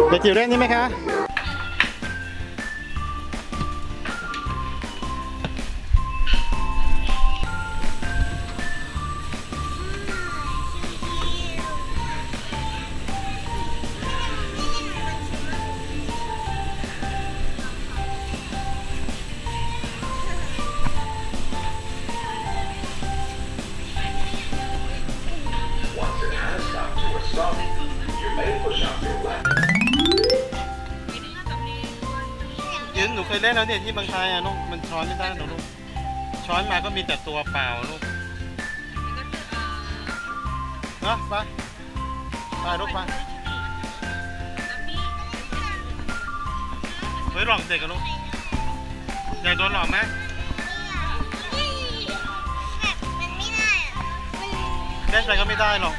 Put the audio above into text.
เด็กจิ๋วเล่นนี่ไหมคะยืนหนูเคยเล่นแล้วเนี่ยที่บางไทยอ่ะลูกมันช้อนไม่ได้หรอกลูกช้อนมาก็มีแต่ตัวเปล่าลูกเนาะไปลูกไปเฮ้ยหลอกเด็กกันลูกอยากโดนหลอกไหมเล่นไปก็ไม่ได้หรอก